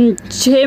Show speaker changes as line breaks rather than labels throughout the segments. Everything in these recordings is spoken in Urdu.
3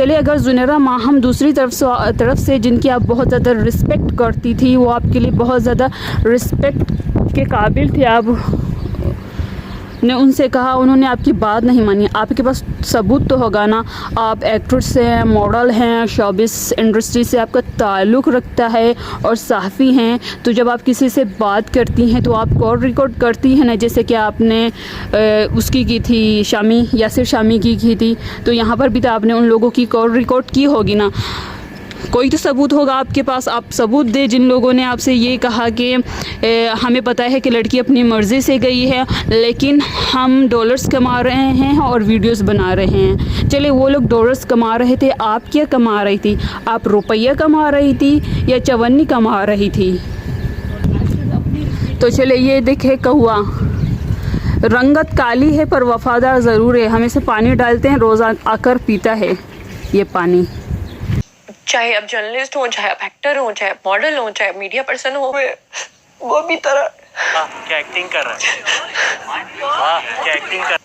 چلے اگر زنیرہ ماہم دوسری طرف سے جن کی آپ بہت زیادہ رسپیکٹ کرتی تھی، وہ آپ کے لیے بہت زیادہ رسپیکٹ کے قابل تھے، آپ نے ان سے کہا، انہوں نے آپ کی بات نہیں مانی، آپ کے پاس ثبوت تو ہوگا نا، آپ ایکٹریس ہیں، ماڈل ہیں، شوبز انڈسٹری سے آپ کا تعلق رکھتا ہے اور صحافی ہیں، تو جب آپ کسی سے بات کرتی ہیں تو آپ کال ریکارڈ کرتی ہیں نا، جیسے کہ آپ نے اس کی تھی شامی، یاسر شامی کی تھی، تو یہاں پر بھی تو آپ نے ان لوگوں کی کال ریکارڈ کی ہوگی نا، کوئی تو ثبوت ہوگا آپ کے پاس، آپ ثبوت دے جن لوگوں نے آپ سے یہ کہا کہ ہمیں پتہ ہے کہ لڑکی اپنی مرضی سے گئی ہے لیکن ہم ڈالرز کما رہے ہیں اور ویڈیوز بنا رہے ہیں۔ چلے وہ لوگ ڈالرز کما رہے تھے، آپ کیا کما رہی تھی؟ آپ روپیہ کما رہی تھی یا چونی کما رہی تھی؟ تو چلے یہ دیکھے کہوا، رنگت کالی ہے پر وفادار ضرور ہے، ہم اسے پانی ڈالتے ہیں، روزہ آ کر پیتا ہے یہ پانی۔
چاہے آپ جرنلسٹ ہوں، چاہے آپ ایکٹر ہوں، چاہے آپ ماڈل ہوں، چاہے میڈیا پرسن ہوں، وہ بھی طرح
کیا ایکٹنگ کر رہا ہے، کیا ایکٹنگ کر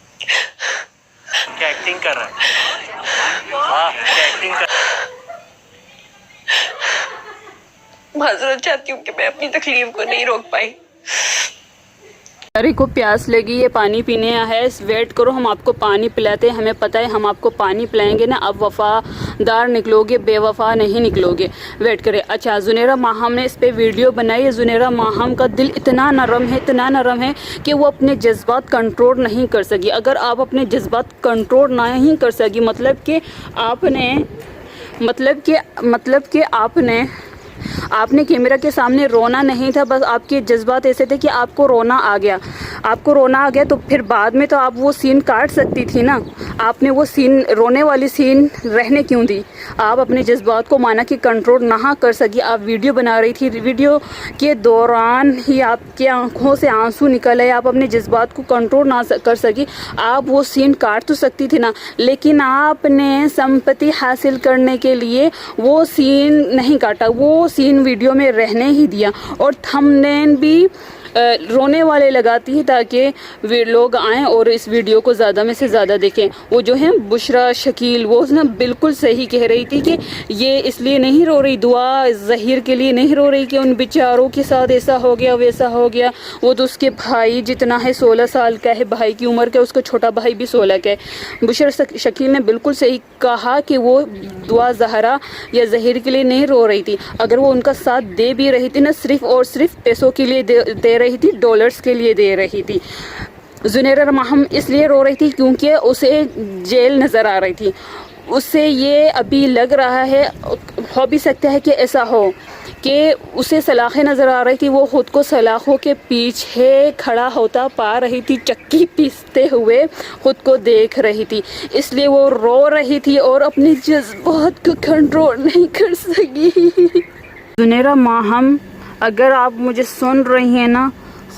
کیا ایکٹنگ کر رہا ہے، کیا ایکٹنگ کر
معذرت چاہتی ہوں کہ میں اپنی تکلیف کو نہیں روک پائی۔
ارے کو پیاس لگی، یہ پانی پینے ہے، ویٹ کرو، ہم آپ کو پانی پلاتے ہیں، ہمیں پتہ ہے ہم آپ کو پانی پلائیں گے نا، آپ وفادار نکلو گے، بے وفا نہیں نکلو گے، ویٹ کرے۔ اچھا، زنیرہ ماہم نے اس پہ ویڈیو بنائی ہے، زنیرہ ماہم کا دل اتنا نرم ہے کہ وہ اپنے جذبات کنٹرول نہیں کر سکی۔ اگر آپ اپنے جذبات کنٹرول نہیں کر سکی، مطلب کہ آپ نے کیمرہ کے سامنے رونا نہیں تھا، بس آپ کے جذبات ایسے تھے کہ آپ کو رونا آ گیا تو پھر بعد میں تو آپ وہ سین کاٹ سکتی تھی نا، آپ نے وہ سین، رونے والی سین رہنے کیوں دی؟ آپ اپنے جذبات کو مانا کہ کنٹرول نہ کر سکی، آپ ویڈیو بنا رہی تھی، ویڈیو کے دوران ہی آپ کے آنکھوں سے آنسو نکل آئے، آپ اپنے جذبات کو کنٹرول نہ کر سکی، آپ وہ سین کاٹ تو سکتی تھی نا، لیکن آپ نے سمپتی حاصل کرنے کے لیے وہ سین نہیں کاٹا، وہ سین ویڈیو میں رہنے ہی دیا، اور تھم نیل بھی رونے والے لگاتی ہے تاکہ لوگ آئیں اور اس ویڈیو کو زیادہ میں سے زیادہ دیکھیں۔ وہ جو ہے بشرا شکیل، وہ نا بالکل صحیح کہہ رہی تھی کہ یہ اس لیے نہیں رو رہی، دعا ظہیر کے لیے نہیں رو رہی کہ ان بیچاروں کے ساتھ ایسا ہو گیا ویسا ہو گیا، وہ تو اس کے بھائی جتنا ہے 16 سال کا ہے، بھائی کی عمر کا، اس کا چھوٹا بھائی بھی 16 کا ہے۔ بشرا شکیل نے بالکل صحیح کہا کہ وہ دعا زہرا یا ظہیر کے لیے نہیں رو رہی تھی، اگر وہ ان کا ساتھ دے بھی رہی تھی نا، صرف اور صرف پیسوں کے لیے دے رہی تھی، ڈالرز کے لیے دے رہی تھی۔ زنیرہ ماہم اس لیے رو رہی تھی کیونکہ اسے جیل نظر آ رہی تھی، اس سے یہ ابھی لگ رہا ہے، ہو بھی سکتا ہے کہ ایسا ہو کہ اسے سلاخیں نظر آ رہی تھی، وہ خود کو سلاخوں کے پیچھے کھڑا ہوتا پا رہی تھی، چکی پیستے ہوئے خود کو دیکھ رہی تھی، اس لیے وہ رو رہی تھی اور اپنے جذبات کو کنٹرول نہیں کر سکی۔ زنیرہ ماہم، اگر آپ مجھے سن رہی ہیں نا،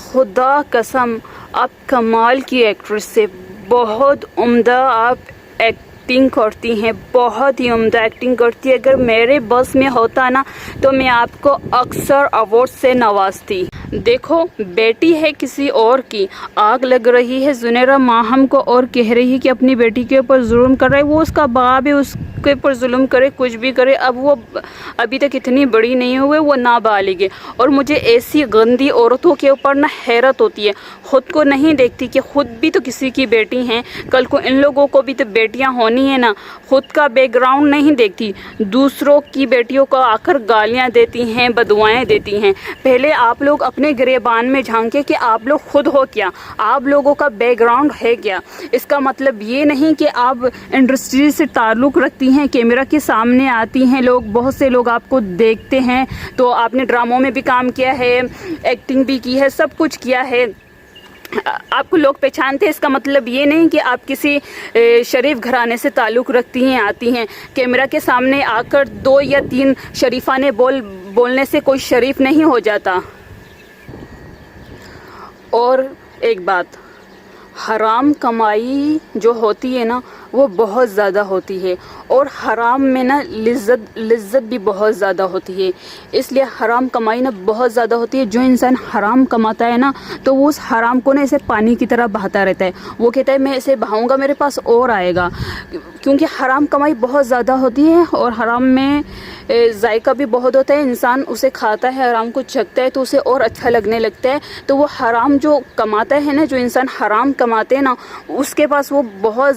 خدا قسم آپ کمال کی ایکٹریس سے، بہت عمدہ آپ ایکٹنگ کرتی ہیں، بہت ہی عمدہ ایکٹنگ کرتی ہے، اگر میرے بس میں ہوتا نا تو میں آپ کو اکثر ایوارڈ سے نوازتی۔ دیکھو بیٹی ہے کسی اور کی، آگ لگ رہی ہے زنیرہ ماہم کو اور کہہ رہی ہے کہ اپنی بیٹی کے اوپر ظلم کر رہا ہے، وہ اس کا باپ ہے، اس کے اوپر ظلم کرے، کچھ بھی کرے، اب وہ ابھی تک اتنی بڑی نہیں ہوئے، وہ نابالغ ہے، اور مجھے ایسی گندی عورتوں کے اوپر نا حیرت ہوتی ہے، خود کو نہیں دیکھتی کہ خود بھی تو کسی کی بیٹی ہیں، کل کو ان لوگوں کو بھی تو بیٹیاں ہونی ہیں نا، خود کا بیک گراؤنڈ نہیں دیکھتی، دوسروں کی بیٹیوں کو آ کر گالیاں دیتی ہیں، بدوائیں دیتی ہیں۔ پہلے آپ لوگ اپنے گریبان میں جھانکے کہ آپ لوگ خود ہو کیا، آپ لوگوں کا بیک گراؤنڈ ہے کیا۔ اس کا مطلب یہ نہیں کہ آپ انڈسٹری سے تعلق رکھتی ہیں، کیمرہ کے سامنے آتی ہیں، لوگ، بہت سے لوگ آپ کو دیکھتے ہیں، تو آپ نے ڈراموں میں بھی کام کیا ہے، ایکٹنگ بھی کی ہے، سب کچھ کیا ہے، آپ کو لوگ پہچانتے ہیں، اس کا مطلب یہ نہیں کہ آپ کسی شریف گھرانے سے تعلق رکھتی ہیں، آتی ہیں کیمرہ کے سامنے آ کر 2 یا 3 شریفانے بولنے سے کوئی شریف نہیں ہو جاتا۔ اور ایک بات، حرام کمائی جو ہوتی ہے نا، وہ بہت زیادہ ہوتی ہے، اور حرام میں نا لذت بھی بہت زیادہ ہوتی ہے. اس لیے حرام کمائی نا بہت زیادہ ہوتی ہے. جو انسان حرام کماتا ہے نا تو وہ اس حرام کو نا اسے پانی کی طرح بہاتا رہتا ہے. وہ کہتا ہے میں اسے بہاؤں گا میرے پاس اور آئے گا، کیونکہ حرام کمائی بہت زیادہ ہوتی ہے. اور حرام میں ذائقہ بھی بہت ہوتا ہے. انسان اسے کھاتا ہے، حرام کو چکھتا ہے تو اسے اور اچھا لگنے لگتا ہے. تو وہ حرام جو کماتا ہے نا، جو انسان حرام کماتے ہیں نا، اس کے پاس وہ بہت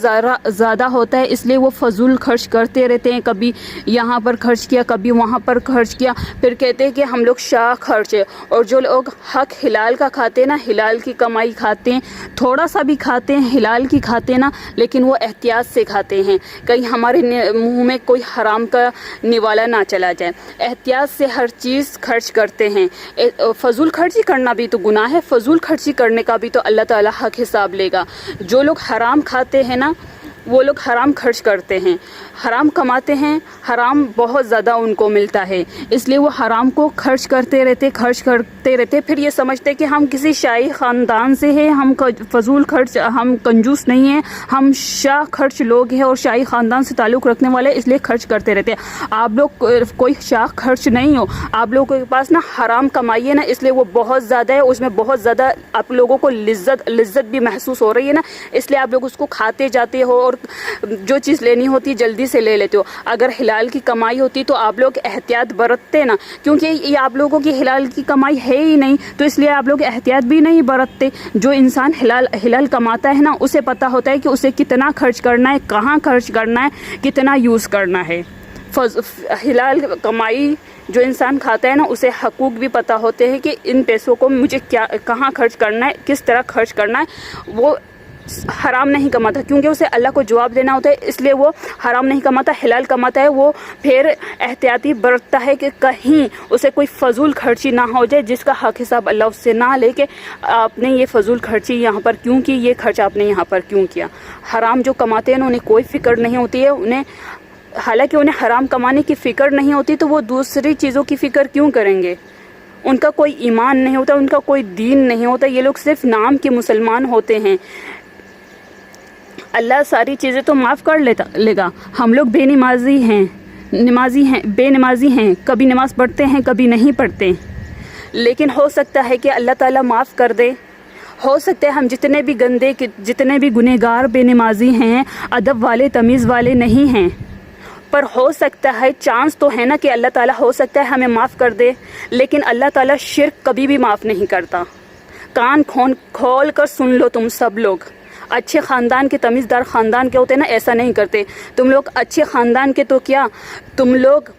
زیادہ ہوتا ہے. اس لیے وہ فضول خرچ کرتے رہتے ہیں. کبھی یہاں پر خرچ کیا، کبھی وہاں پر خرچ کیا، پھر کہتے ہیں کہ ہم لوگ شاہ خرچ ہے. اور جو لوگ حق حلال کا کھاتے ہیں نا، حلال کی کمائی کھاتے ہیں، تھوڑا سا بھی کھاتے ہیں حلال کی کھاتے ہیں نا، لیکن وہ احتیاط سے کھاتے ہیں، کہیں ہمارے منہ میں کوئی حرام کا نوالا نہ چلا جائے. احتیاط سے ہر چیز خرچ کرتے ہیں. فضول خرچی کرنا بھی تو گناہ ہے. فضول خرچی کرنے کا بھی تو اللہ تعالیٰ حق حساب لے گا. جو لوگ حرام کھاتے ہیں نا، وہ لوگ حرام خرچ کرتے ہیں، حرام کماتے ہیں، حرام بہت زیادہ ان کو ملتا ہے. اس لیے وہ حرام کو خرچ کرتے رہتے. پھر یہ سمجھتے کہ ہم کسی شاہی خاندان سے ہیں، ہم فضول خرچ، ہم کنجوس نہیں ہیں، ہم شاہ خرچ لوگ ہیں اور شاہی خاندان سے تعلق رکھنے والے، اس لیے خرچ کرتے رہتے. آپ لوگ کوئی شاہ خرچ نہیں ہو. آپ لوگوں کے پاس نا حرام کمائی ہے نا، اس لیے وہ بہت زیادہ ہے. اس میں بہت زیادہ آپ لوگوں کو لذت بھی محسوس ہو رہی ہے نا، اس لیے آپ لوگ اس کو کھاتے جاتے ہو، اور جو چیز لینی ہوتی جلدی سے لے لیتے ہو. اگر حلال کی کمائی ہوتی تو آپ لوگ احتیاط برتتے نا، کیونکہ یہ آپ لوگوں کی حلال کی کمائی ہے ہی نہیں، تو اس لیے آپ لوگ احتیاط بھی نہیں برتتے. جو انسان حلال کماتا ہے نا، اسے پتہ ہوتا ہے کہ اسے کتنا خرچ کرنا ہے، کہاں خرچ کرنا ہے، کتنا یوز کرنا ہے. حلال کمائی جو انسان کھاتا ہے نا، اسے حقوق بھی پتہ ہوتے ہیں کہ ان پیسوں کو مجھے کہاں خرچ کرنا ہے، کس طرح خرچ کرنا ہے. وہ حرام نہیں کماتا، کیونکہ اسے اللہ کو جواب دینا ہوتا ہے، اس لیے وہ حرام نہیں کماتا، حلال کماتا ہے. وہ پھر احتیاطی برتتا ہے کہ کہیں اسے کوئی فضول خرچی نہ ہو جائے، جس کا حق حساب اللہ اس سے نہ لے کہ آپ نے یہ فضول خرچی یہاں پر کیوں کی، یہ خرچ آپ نے یہاں پر کیوں کیا. حرام جو کماتے ہیں انہیں کوئی فکر نہیں ہوتی ہے. حالانکہ انہیں حرام کمانے کی فکر نہیں ہوتی تو وہ دوسری چیزوں کی فکر کیوں کریں گے. ان کا کوئی ایمان نہیں ہوتا، ان کا کوئی دین نہیں ہوتا. یہ لوگ صرف نام کے مسلمان ہوتے ہیں. اللہ ساری چیزیں تو معاف کر لے گا. ہم لوگ بے نمازی ہیں، کبھی نماز پڑھتے ہیں، کبھی نہیں پڑھتے، لیکن ہو سکتا ہے کہ اللہ تعالیٰ معاف کر دے. ہو سکتا ہے ہم جتنے بھی گندے، جتنے بھی گنہگار بے نمازی ہیں، ادب والے، تمیز والے نہیں ہیں، پر ہو سکتا ہے، چانس تو ہے نا کہ اللہ تعالیٰ ہو سکتا ہے ہمیں معاف کر دے. لیکن اللہ تعالیٰ شرک کبھی بھی معاف نہیں کرتا. کان کھول کر سن لو تم سب لوگ. اچھے خاندان کے، تمیزدار خاندان کے ہوتے ہیں نا، ایسا نہیں کرتے. تم لوگ اچھے خاندان کے تو کیا، تم لوگ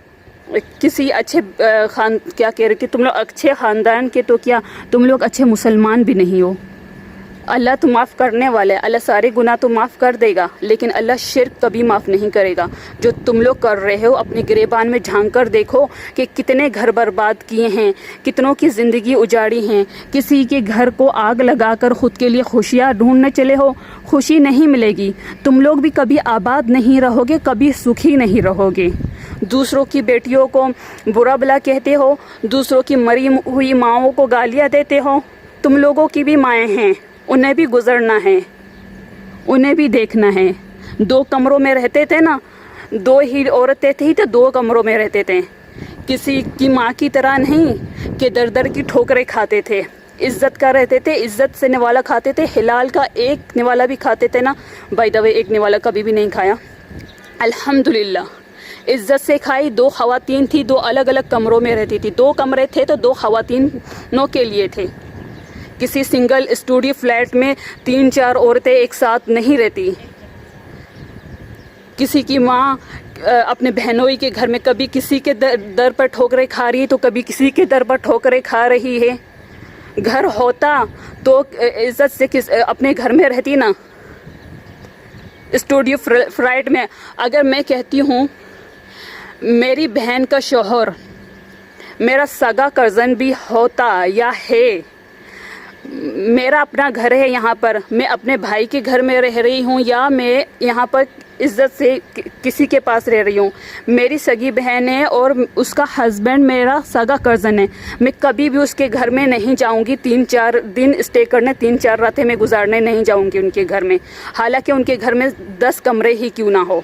کسی اچھے کیا کہہ رہے کہ تم لوگ اچھے خاندان کے تو کیا، تم لوگ اچھے مسلمان بھی نہیں ہو. اللہ تو معاف کرنے والا ہے، اللہ سارے گناہ تو معاف کر دے گا، لیکن اللہ شرک کبھی معاف نہیں کرے گا. جو تم لوگ کر رہے ہو، اپنے گریبان میں جھانک کر دیکھو کہ کتنے گھر برباد کیے ہیں، کتنوں کی زندگی اجاڑی ہیں. کسی کے گھر کو آگ لگا کر خود کے لیے خوشیاں ڈھونڈنے چلے ہو، خوشی نہیں ملے گی. تم لوگ بھی کبھی آباد نہیں رہو گے، کبھی سکھی نہیں رہو گے. دوسروں کی بیٹیوں کو برا بلا کہتے ہو، دوسروں کی مری ہوئی ماؤں کو گالیاں دیتے ہو. تم لوگوں کی بھی مائیں ہیں، انہیں بھی گزرنا ہے، انہیں بھی دیکھنا ہے. 2 کمروں میں رہتے تھے نا، 2 ہی عورتیں تھیں تو 2 کمروں میں رہتے تھے. کسی کی ماں کی طرح نہیں کہ در کی ٹھوکریں کھاتے تھے. عزت کا رہتے تھے، عزت سے نوالا کھاتے تھے. حلال کا ایک نوالا بھی کھاتے تھے نا. بائی دا وے ایک نوالا کبھی بھی نہیں کھایا، الحمدللہ. عزت سے کھائی. 2 خواتین تھی، 2 الگ الگ کمروں میں رہتی تھی. 2 کمرے تھے تو 2 خواتینوں کے لیے تھے. کسی سنگل اسٹوڈیو فلیٹ میں 3-4 عورتیں ایک ساتھ نہیں رہتی. کسی کی ماں اپنے بہنوئی کے گھر میں کبھی کسی کے در پر ٹھوکریں کھا رہی ہے تو کبھی کسی کے در پر ٹھوکریں کھا رہی ہے. گھر ہوتا تو عزت سے اپنے گھر میں رہتی نا. اسٹوڈیو فلیٹ میں اگر میں کہتی ہوں میری بہن کا شوہر میرا سگا کزن بھی ہوتا یا ہے، میرا اپنا گھر ہے یہاں پر، میں اپنے بھائی کے گھر میں رہ رہی ہوں یا میں یہاں پر عزت سے کسی کے پاس رہ رہی ہوں. میری سگی بہن ہے اور اس کا ہسبینڈ میرا سگا کزن ہے. میں کبھی بھی اس کے گھر میں نہیں جاؤں گی. 3-4 دن اسٹے کرنے، 3-4 راتیں میں گزارنے نہیں جاؤں گی ان کے گھر میں. حالانکہ ان کے گھر میں 10 کمرے ہی کیوں نہ ہو،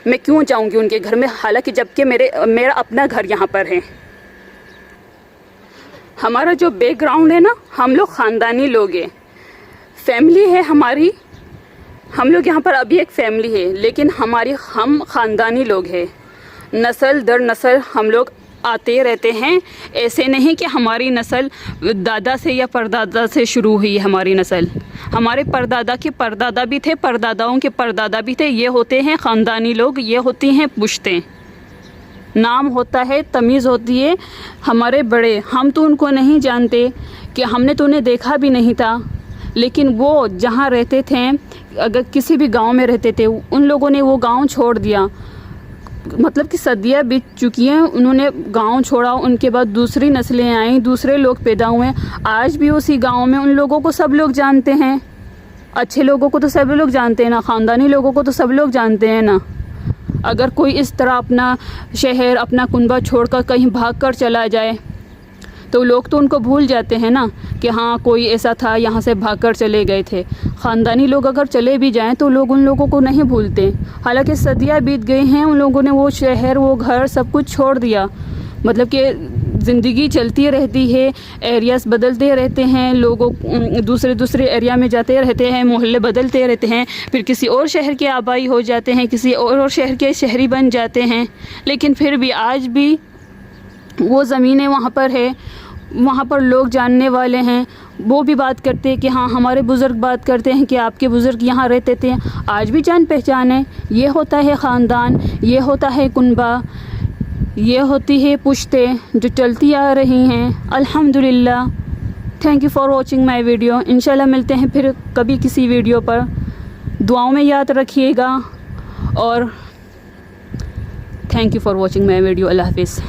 میں کیوں جاؤں گی ان کے گھر میں، حالانکہ جبکہ میرا اپنا گھر یہاں پر ہے. ہمارا جو بیک گراؤنڈ ہے نا، ہم لوگ خاندانی لوگ ہیں، فیملی ہے ہماری. ہم لوگ یہاں پر ابھی ایک فیملی ہے، لیکن ہم خاندانی لوگ ہیں. نسل در نسل ہم لوگ آتے رہتے ہیں. ایسے نہیں کہ ہماری نسل دادا سے یا پردادا سے شروع ہوئی. ہماری نسل ہمارے پردادا کے پردادا بھی تھے، پرداداؤں کے پردادا بھی تھے. یہ ہوتے ہیں خاندانی لوگ، یہ ہوتی ہیں پشتیں. نام ہوتا ہے، تمیز ہوتی ہے. ہمارے بڑے، ہم تو ان کو نہیں جانتے کہ ہم نے تو انہیں دیکھا بھی نہیں تھا، لیکن وہ جہاں رہتے تھے، اگر کسی بھی گاؤں میں رہتے تھے، ان لوگوں نے وہ گاؤں چھوڑ دیا. مطلب کہ صدیاں بیت چکی ہیں، انہوں نے گاؤں چھوڑا. ان کے بعد دوسری نسلیں آئیں، دوسرے لوگ پیدا ہوئے. آج بھی اسی گاؤں میں ان لوگوں کو سب لوگ جانتے ہیں. اچھے لوگوں کو تو سب لوگ جانتے ہیں نا، خاندانی لوگوں کو تو سب لوگ جانتے ہیں نا. اگر کوئی اس طرح اپنا شہر، اپنا کنبہ چھوڑ کر کہیں بھاگ کر چلا جائے تو لوگ تو ان کو بھول جاتے ہیں نا کہ ہاں کوئی ایسا تھا، یہاں سے بھاگ کر چلے گئے تھے. خاندانی لوگ اگر چلے بھی جائیں تو لوگ ان لوگوں کو نہیں بھولتے. حالانکہ صدیاں بیت گئی ہیں، ان لوگوں نے وہ شہر، وہ گھر سب کچھ چھوڑ دیا. مطلب کہ زندگی چلتی رہتی ہے، ایریاز بدلتے رہتے ہیں، لوگوں دوسرے ایریا میں جاتے رہتے ہیں، محلے بدلتے رہتے ہیں، پھر کسی اور شہر کے آبائی ہو جاتے ہیں، کسی اور شہر کے شہری بن جاتے ہیں. لیکن پھر بھی آج بھی وہ زمینیں وہاں پر ہے، وہاں پر لوگ جاننے والے ہیں. وہ بھی بات کرتے ہیں کہ ہاں ہمارے بزرگ بات کرتے ہیں کہ آپ کے بزرگ یہاں رہتے تھے. آج بھی جان پہچان ہے. یہ ہوتا ہے خاندان، یہ ہوتا ہے کنبہ، یہ ہوتی ہے پشتیں جو چلتی آ رہی ہیں. الحمدللہ. Thank you for watching my video. انشاءاللہ ملتے ہیں پھر کبھی کسی ویڈیو پر. دعاؤں میں یاد رکھیے گا اور thank you for watching my video. اللہ حافظ.